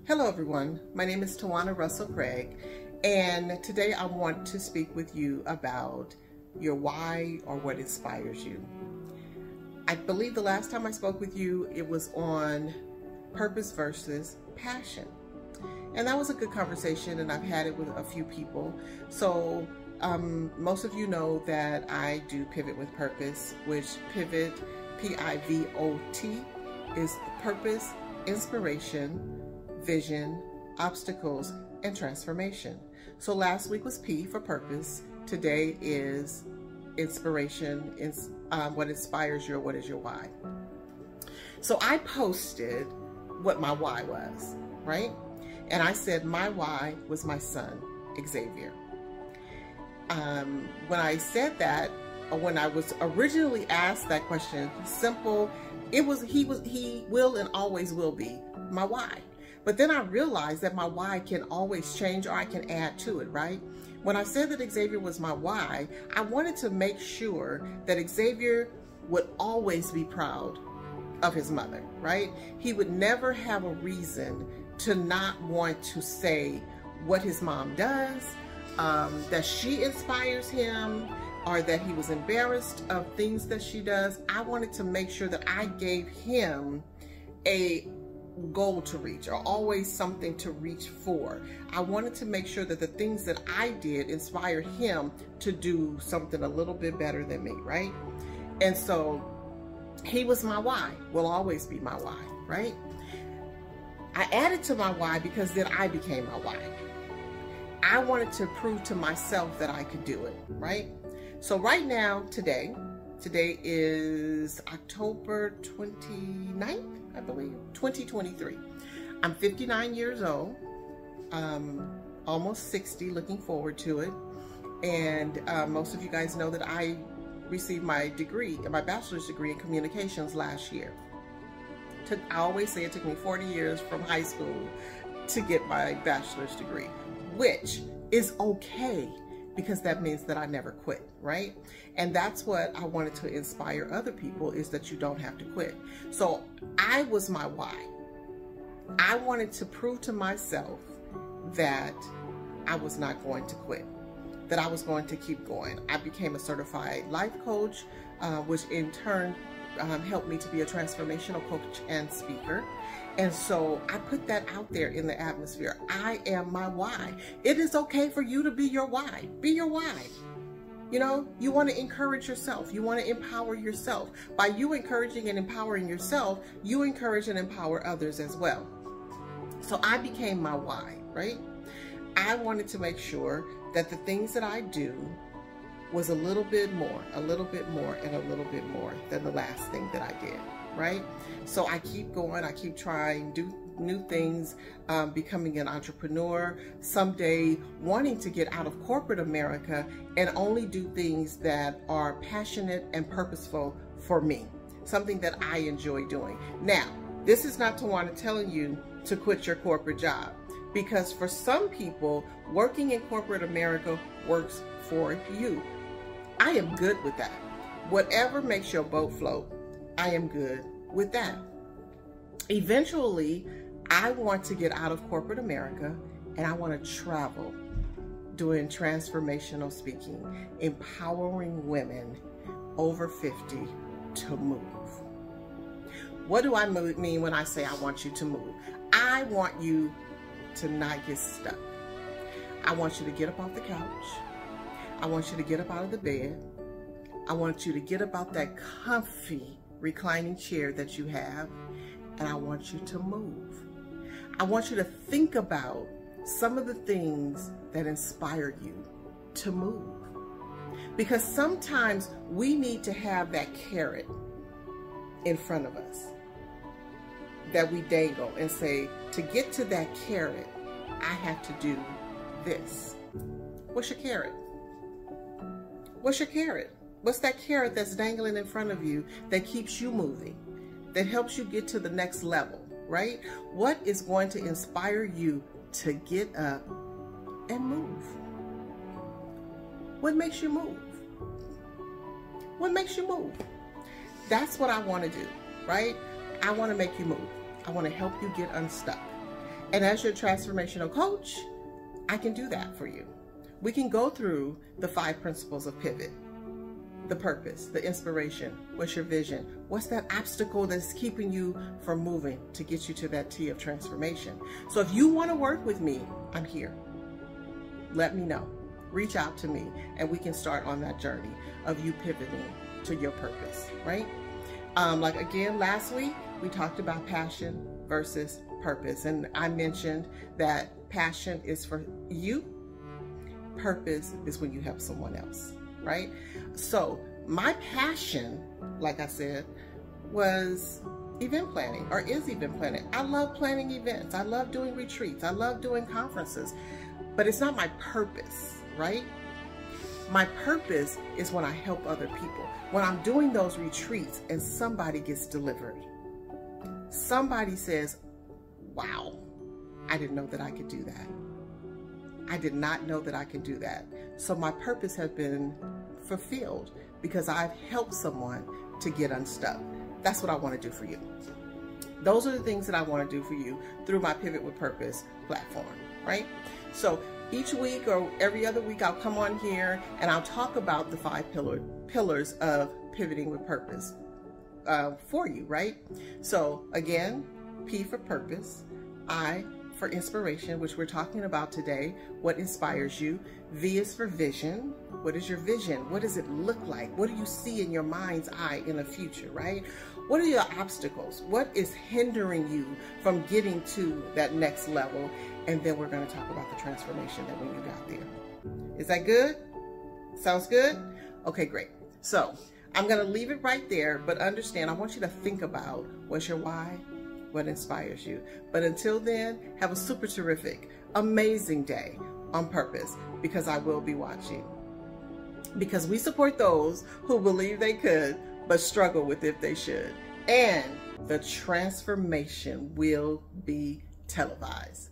Hello everyone, my name is Tawana Russell Craig, and today I want to speak with you about your why or what inspires you. I believe the last time I spoke with you, it was on purpose versus passion. And that was a good conversation, and I've had it with a few people. So most of you know that I do Pivot with Purpose, which Pivot, P-I-V-O-T, is purpose, inspiration, vision, obstacles, and transformation. So last week was P for purpose. Today is inspiration, what inspires you, or what is your why. So I posted what my why was, right? And I said my why was my son, Xavier. When I said that, or when I was originally asked that question, simple, he will and always will be my why. But then I realized that my why can always change, or I can add to it, right? When I said that Xavier was my why, I wanted to make sure that Xavier would always be proud of his mother, right? He would never have a reason to not want to say what his mom does, that she inspires him, or that he was embarrassed of things that she does. I wanted to make sure that I gave him a goal to reach, or always something to reach for. I wanted to make sure that the things that I did inspired him to do something a little bit better than me, right? And so he was my why, will always be my why, right? I added to my why because then I became my why. I wanted to prove to myself that I could do it, right? So right now, today is October 29th, I believe, 2023. I'm 59 years old, almost 60, looking forward to it. And most of you guys know that I received my bachelor's degree in communications last year. I always say it took me 40 years from high school to get my bachelor's degree, which is okay, because that means that I never quit, right? And that's what I wanted to inspire other people, is that you don't have to quit. So I was my why. I wanted to prove to myself that I was not going to quit, that I was going to keep going. I became a certified life coach, which in turn helped me to be a transformational coach and speaker. And so I put that out there in the atmosphere. I am my why. It is okay for you to be your why. Be your why. You know, you want to encourage yourself. You want to empower yourself. By you encouraging and empowering yourself, you encourage and empower others as well. So I became my why, right? I wanted to make sure that the things that I do was a little bit more, and a little bit more than the last thing that I did, right? So I keep going, I keep trying, do new things, becoming an entrepreneur, someday wanting to get out of corporate America and only do things that are passionate and purposeful for me, something that I enjoy doing. Now, this is not Tawana telling you to quit your corporate job, because for some people, working in corporate America works for you. I am good with that. Whatever makes your boat float, I am good with that. Eventually, I want to get out of corporate America, and I want to travel doing transformational speaking, empowering women over 50 to move. What do I mean when I say I want you to move? I want you to not get stuck. I want you to get up off the couch. I want you to get up out of the bed. I want you to get up out that comfy reclining chair that you have, and I want you to move. I want you to think about some of the things that inspire you to move. Because sometimes we need to have that carrot in front of us that we dangle and say, to get to that carrot, I have to do this. What's your carrot? What's your carrot? What's that carrot that's dangling in front of you that keeps you moving, that helps you get to the next level, right? What is going to inspire you to get up and move? What makes you move? What makes you move? That's what I want to do, right? I want to make you move. I want to help you get unstuck. And as your transformational coach, I can do that for you. We can go through the 5 principles of pivot. The purpose, the inspiration, what's your vision? What's that obstacle that's keeping you from moving to get you to that T of transformation? So if you want to work with me, I'm here. Let me know. Reach out to me and we can start on that journey of you pivoting to your purpose, right? Like again, last week, we talked about passion versus purpose. And I mentioned that passion is for you. Purpose is when you help someone else, right? So my passion, like I said, was event planning, or is event planning. I love planning events. I love doing retreats. I love doing conferences, but it's not my purpose, right? My purpose is when I help other people. When I'm doing those retreats and somebody gets delivered. Somebody says, wow, I didn't know that I could do that. I did not know that I could do that. So my purpose has been fulfilled because I've helped someone to get unstuck. That's what I want to do for you. Those are the things that I want to do for you through my Pivot with Purpose platform, right? So each week or every other week, I'll come on here and I'll talk about the 5 pillars of pivoting with purpose for you, right? So again, P for purpose, I for inspiration, which we're talking about today, what inspires you. V is for vision. What is your vision? What does it look like? What do you see in your mind's eye in the future, right? What are your obstacles? What is hindering you from getting to that next level? And then we're going to talk about the transformation that when you got there. Is that good? Sounds good? Okay, great. So I'm going to leave it right there, but understand, I want you to think about what's your why, what inspires you. But until then, have a super terrific, amazing day on purpose, because I will be watching. Because we support those who believe they could, but struggle with if they should. And the transformation will be televised.